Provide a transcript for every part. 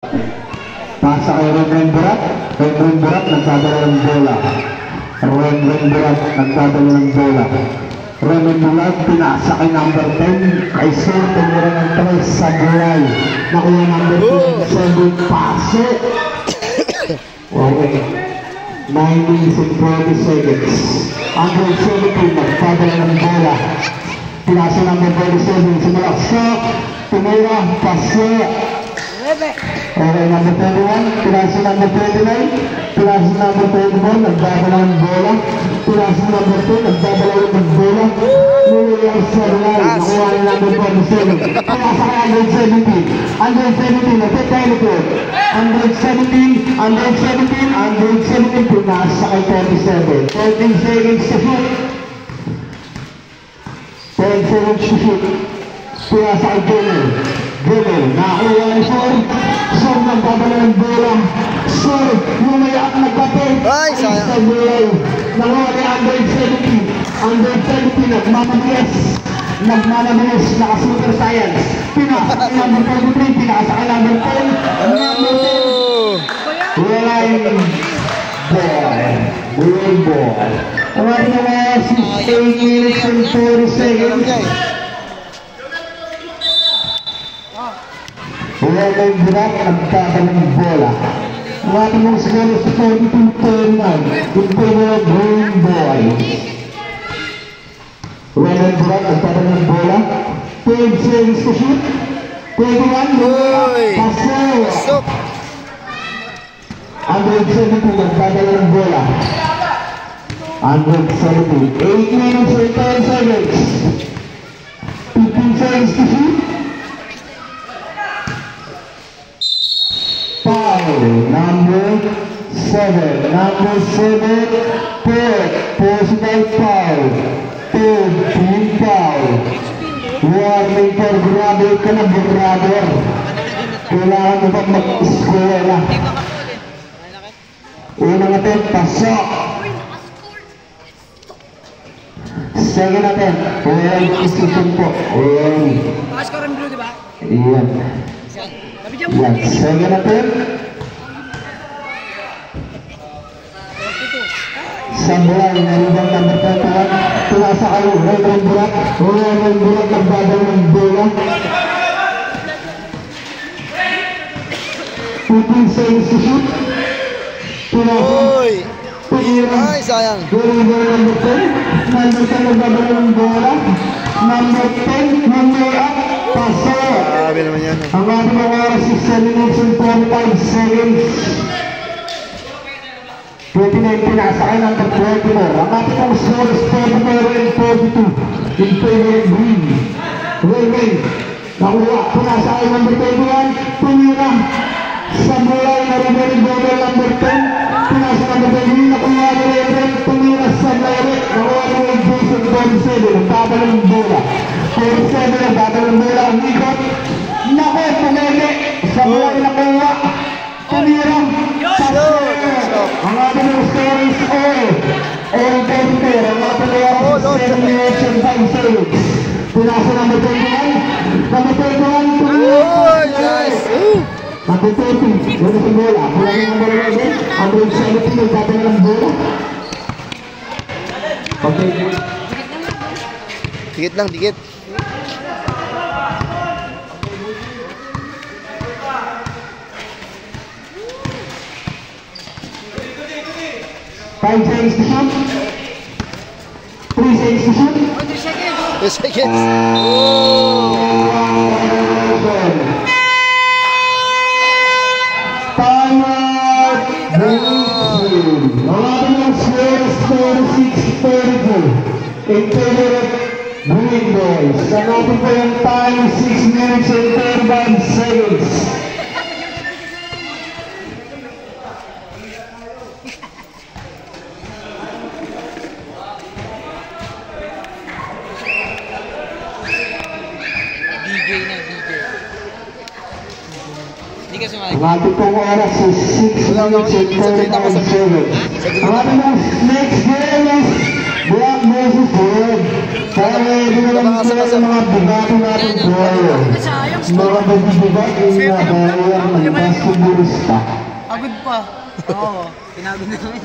Pasa kay Renren Burat. Renren Burat nagdadala ng bola. Renren Burat nagdadala ng bola. Renren Burat pinasa kay number 10. Kay Sir, tumira ng 3 sa Bulay. Nakuha number 27. Pase. Okay. 9 minutes and 40 seconds. Android 17 nagdadala ng bola. Pinasa number 27. Simula shot. Tumira. Pase. Okay, number 21, pinasa number 29, pinasa number 21, nagdadala ng bola, pinasa number 2, nagdadala ng bola, nililang sa line, nakuha ng number 27, pinasa kay 117, nagtatalikod, 117, pinasa kay 37, 13 seconds to shoot, 10 seconds to shoot, pinasa kay Gomel, nakuha ni Sir. Sir, nagdadala ng bola. Sir, lumayak nagkapit. Ay, sayang. Sa bola. Nakuha ni Android 17. Android 17, nagmamabilis. Naka-super science. Pinasa kay number 23, pinasa kay number 10. Number 10. Willing boy. Ang ating mga 8 minutes and 40 seconds. Renren Burat nagdadala ng bola. Ang ating mga siguro sa 42-39 in favor of Green Boys. Renren Burat nagdadala ng bola. 12 seconds to shoot. 21. Pasok. Android 17 nagdadala ng bola. Android 17. 8 minutes and 10 seconds. 15 seconds to shoot. Number 7, personal foul, 2, team foul. Warning for brother ka na, brother. Kailangan mo ba mag-score na? Unang natin, pasok. Second natin, well, position po. Pasok rin blue, di ba? Iyan. Yan, second natin. Samurai, naribang number 21. Pinasa kayo, Renren Burat. Renren Burat nagdadala ng bola. 15 seconds to shoot. Uy! Ay, sayang. Number 10. Number 10 nagdadala ng bola. Number 10, number up. Pasok. Grabe naman yan. Ang ating mga oras is 7 minutes and 45 seconds. 29 pinasa kay number 24. Ang ating mga score is 34 and 42 in favor of Green. Renren, nakuha. Pinasa kay number 21. Tumira. Sa bulay na rin Gomel number 10. Pinasa number 20. Nakuha ni Renren. Tumira sa bulay. Nakuha ni Jason 47. Nagdadala ng bola. 47 nagdadala ng bola. Ang ikot. Naku, tumili. Sa bulay nakuha. Tumira. Ang ating mga score is all 24. Ang ating mga 7 minutes and 5 seconds. Pinasa number 21. Number 21. Oh, nice. Number 30. Wala sa bola. Wala ng number 11. Android 17. Nagdadala ng bola. Okay. Dikit lang, dikit. Five seconds to shoot. 3 seconds to shoot. 2 seconds. Oh! Timeout. Ang ating mga score is 46-32 in favor of Green Boys. Ang ating po yung time 6 minutes and 35 seconds. Ang ating pong oras is 6 minutes and 35 seconds. Ang ating next game is Black versus red. Kaya hindi na lang sila yung mga bugati natin buhayo. Mga bagibigat yung mga barrier ng basketballista. Pagod pa. Oo, pinagod na namin.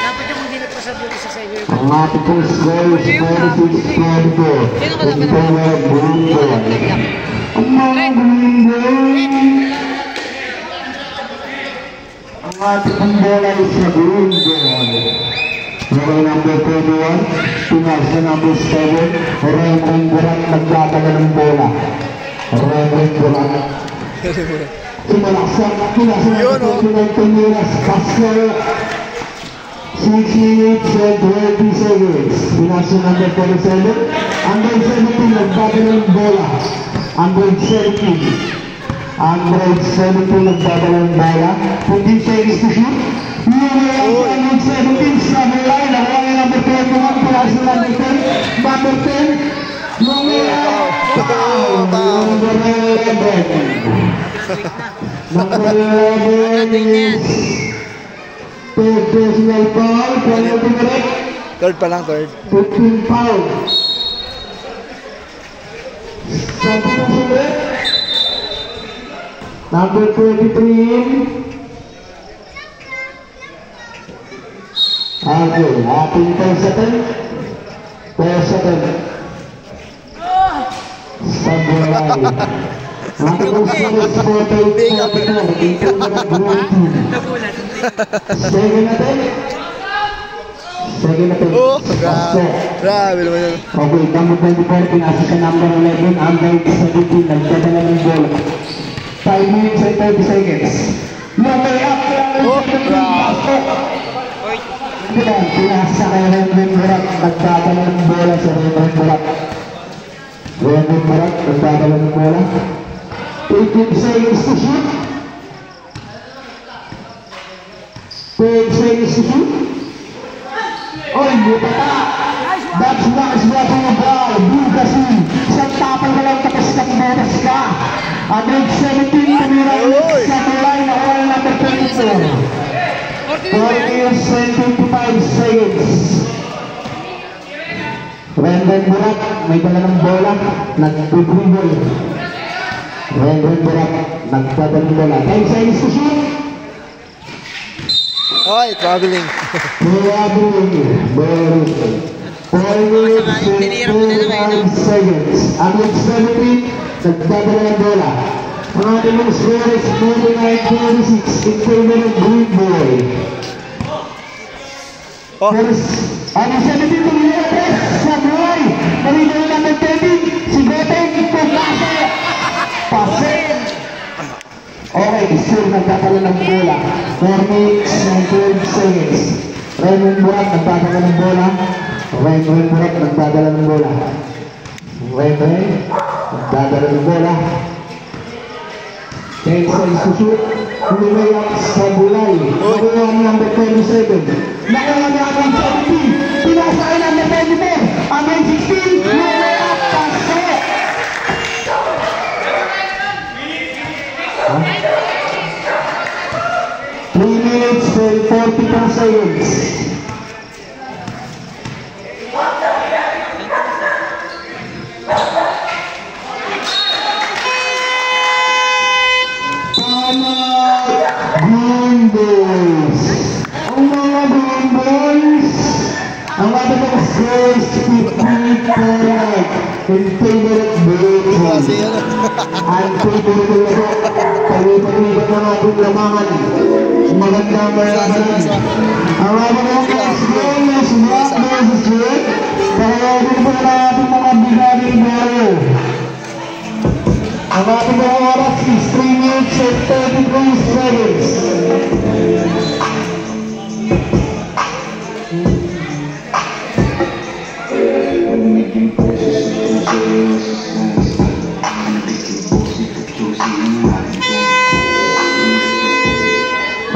Dapat yung hindi nagpasabi sa sa'yo. Ang ating pong score is 46-24. Ito mga green boy. Ang mga green boy. Ang ating pong bola is na green boy. Okay, number 21. Pinas na number 7. Raymond Burak nagtataga ng bola. Raymond Burak. Sumalaksak. Pinas na number 29. Tinilas. Pascal. 6 minutes and 20 seconds. Pinas na number 47. Under 17 nagtataga ng bola. Under 17. Android 7 po nagdadala ng bola. 15 seconds to shoot. Android 17 sa line. Nakuha niya number 21. Pilas na number 10. Number 10. Number 11. Number 11 is third personal foul. Penalty correct. Third pa lang, third. 15 foul. Sabi na sulit. Number 23. Okay, ating Persetan. Saburay. Ating Usalis 48-44. Ito na Brooklyn. Second natin. Oh, grabe naman yun. Okay, number 24. Pinasa sa number 11. Under 17. Nagdadala ng bola. 5 minutes and 30 seconds. Lumay up lang Oh, grabe. Pinasa kay Raymond Burak. Nagdadala ng bola sa Raymond Burak. Raymond Burak. Nagdadala ng bola. 18 seconds to shoot. 10 seconds to shoot. Oy, buta ka. That's what is watching a ball. Blue kasi. Isang tapang ka lang tapos botas ka. Under 17 tumira ulit sa tulay na oral number 24. 4 minutes and 25 seconds. Raymond Burak, may dala ng bola, nag-dribble. Raymond Burak, nagdadala ng bola. 10 seconds to shoot. Ay, traveling. Traveling. 4 minutes and 25 seconds. Under 17, nagdadala ng bola. Ang ating mga score is 49-26 in favor of Green Boy. Oh. Ano 17 tumira press sa buhay. Marino na ng 30. Si Goteng pagkasa. Pase. Okay, sure nagdadala ng bola. 4 minutes and 12 seconds. Raymond Burak nagdadala ng bola. Raymond Burak nagdadala ng bola. Raymond nagdadala ng bola. 10 seconds to shoot. Lumayak sa bulay. Nakuha niya number 27. Nakuha niya ang 17. Pinasa ay number 24. Ang 16. Lumayak pase. Huh? 3 minutes and 44 seconds. Green Boys. Ang mga Green Boys. Ang ating mga scores 15-4 in favor of Kasi Brooklyn. yan. Ang favorite ko na po. Palipat-lipat ng ating lamangan. Magandang mayaman. Ang ating mga scores is Black versus Red. Pahayagin po na ating mga bigaling baryo. Ang ating mga oras is 3 minutes and 33 seconds.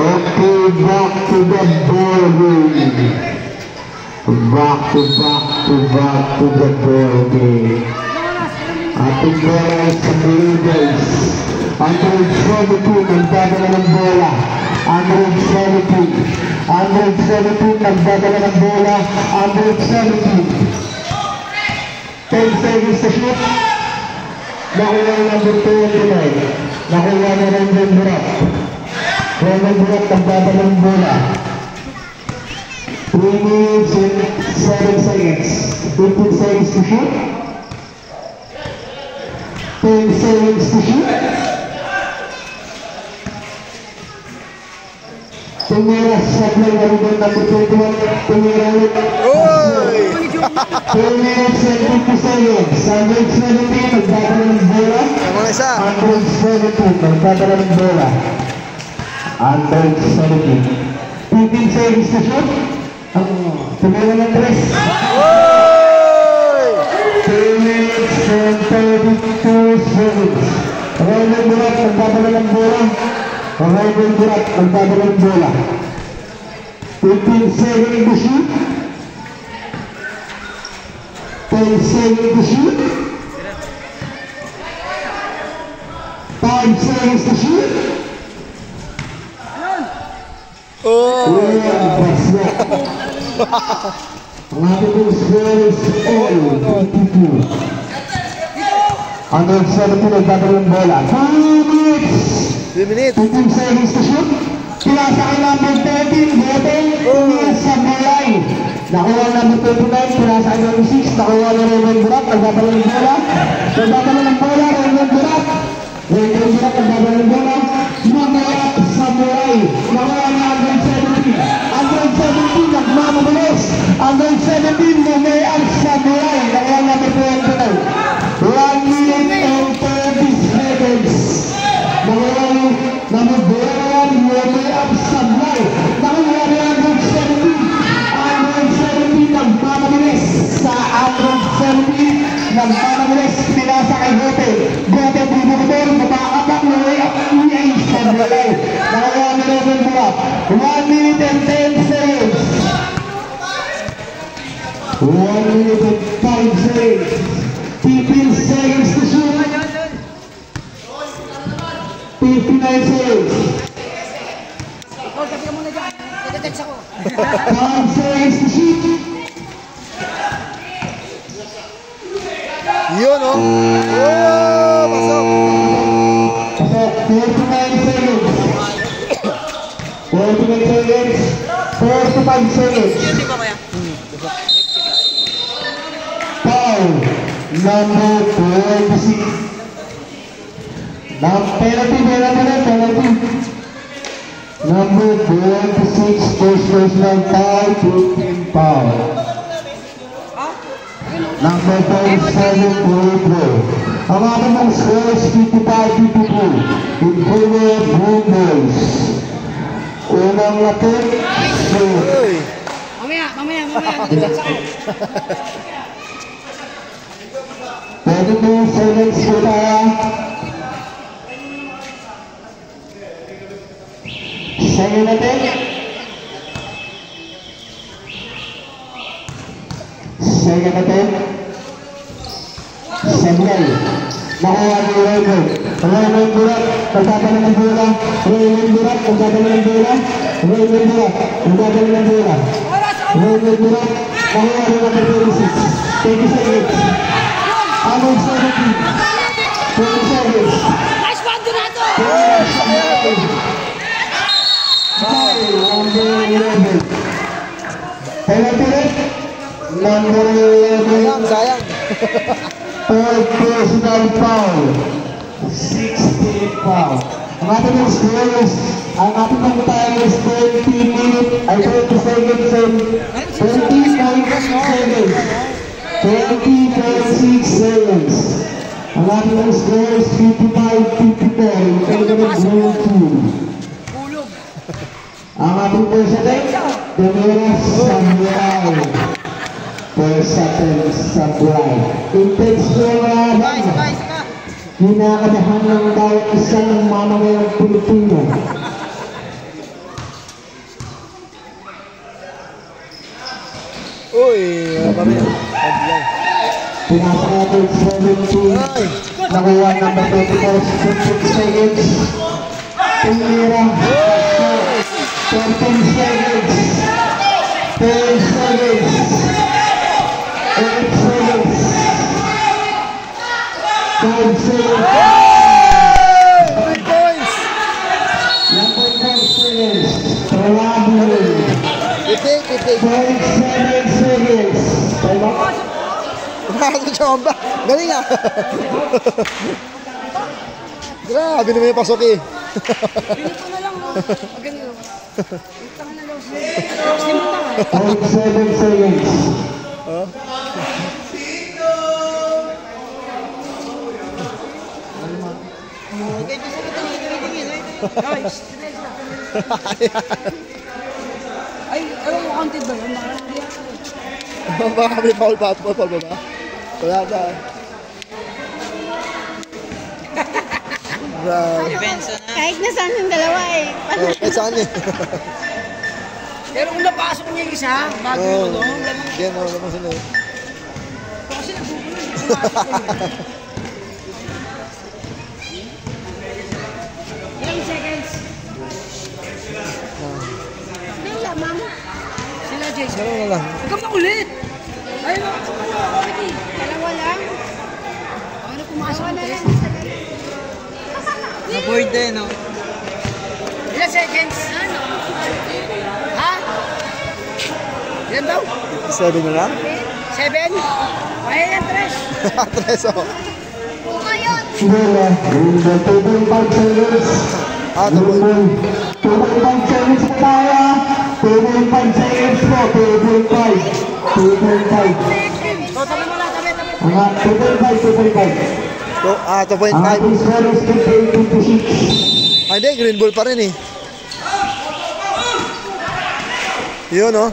Okay, back to the ball game. Back to the ball game. Ating bola ay sa Blue Boys. Android 17, nagdadala ng bola. Android 17. Under 17, nagdadala ng bola. Under 17. 10 seconds to shoot. Nakuha ng number 29. Nakuha na Rendon Burak. Rendon Burak, nagdadala ng bola. 3 minutes and 7 seconds. 15 seconds to shoot. 10 seconds to shoot. Tumira sa play na rin number 21. Tumira ulit. Oy! 2 minutes and 50 seconds. 117, nagdadala ng bola. Mga isa. 117, nagdadala ng bola. 117. 15 seconds to shoot. Tumira ng 3. Oy! 2 minutes and 32 seconds. Raymond Burak, nagdadala ng bola. Raymond Burak, nagdadala ng bola. 15 seconds to shoot. 10 seconds to shoot. 5 seconds to shoot. Oh! Ang ating pong score is all 22. Under 17, nagdadala ng bola. 2 minutes. 3 minutes. 15 seconds to shoot. Pinasa kay number 13, Botel. Tumira sa Malay. Nakuha number 29, pinasa kay number 6. Nakuha na Raymond Burak, nagdadala ng bola. Nagdadala ng bola, Raymond Burak. Raymond Burak, nagdadala ng bola. Mamaya sa Malay. Nakuha na under 17. Under 17, nagmamabilis. Under 17, mamaya sa Malay. Nakuha number 29. 1 minute and 30 seconds. Nakuha number 21, mamaya sa Malay. Nakuha na under 17. Under 17, nagmamabilis. Sa under 17, nagmamabilis. Pinasa kay Gote. Gote, bubukutor, mapakapak, mamaya sa Malay. Nakuha na Raymond Burak. 1 minute and 10 seconds. 1 minute and 5 seconds. 15 seconds to shoot. 59 seconds. Ikaw, tabi ka muna dyan. Nagdadets ako. 5 seconds to shoot. Yun, oh! Oh! Pasok! Pasok, 49 seconds. 49 seconds. 45 seconds. Foul. Number 26. Penalty. Number 26, first personal foul, 15 foul. Number 47, Pedro. Ang ating mga scores, 55-52. In favor of Blue Boys. Unang lapit, shoot. Oy! Mamaya. Nagdadets ako. 22 seconds ko tayo. Second attempt. Samuel. Nakuha ni Raymond. Raymond Burak, nagdadala ng bola. Raymond Burak, nagdadala ng bola. Raymond Burak, nagdadala ng bola. Raymond Burak, nakuha ni number 26. 20 seconds. Among 17. 20 seconds. Nice one, Donato! Number 11. Penalty red. Number 11. Sayang! Third personal foul. 16 foul. Ang ating ng scores, ang ating ng time is 20 minutes, ay 20 seconds and 20.6 seconds. 20.6 seconds. Ang ating ng scores, 55-54. Ang ating ng blue team. Ang ating president, Demiras Samuel. President Samuel. Intense ko nga kinakabahan ng bawat isa ng mamamayang Pilipino. Uy! Wala pa rin. Headline. Pinasa natin 17. Ay! Nakuha number 24, 15 seconds. Tumira. 13 seconds. 3 points! 1.5 seconds. Travel. Itik. 0.7 seconds. Time out. Pumasok siya ba? Galing ah! Grabe naman yung pasok eh. Ganito na lang, no? Ganito. Ito na lang. Gusto mo na. 0.7 seconds. Ganito sa kita guys. Ay, ewan mo, counted ba yun? Baka may foul ba? Foul ba ba? Wala ba? Grabe. Kahit nasaan yung dalawa eh. Oh, kahit saan eh. Pero kung napasok niya yung isa, bago Oo. yun, no? Lamang Yan, naman sila eh. kasi nagbubulo. Ilang seconds? May lamang. Sila, Jason. Ganun na lang. Huwag kang makulit. Ay, makakapalo ako, Ricky. Dalawa lang. Ano pumasok Dalawa mo, na lang. Tess? Na-void din, no? Ilang seconds? Ha? Ilan daw? 7 na lang? 7? Kaya yan, Tres. 3 oh. Ngayon. Bola. 2.5 seconds. Ah, tapos. 2.5 seconds po tayo. 2.5 seconds po. 2.5. 2.5. So, tabi mo lang, tabi. Mga 2.5. Ang 2.5. ating score is 58-56. Ah, hindi, green ball pa rin eh. Yun oh.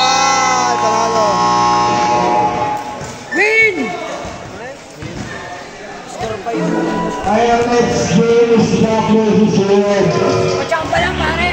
Ah, panalo. Win! Our next game is Black Roses Red. Pachamba lang, pare.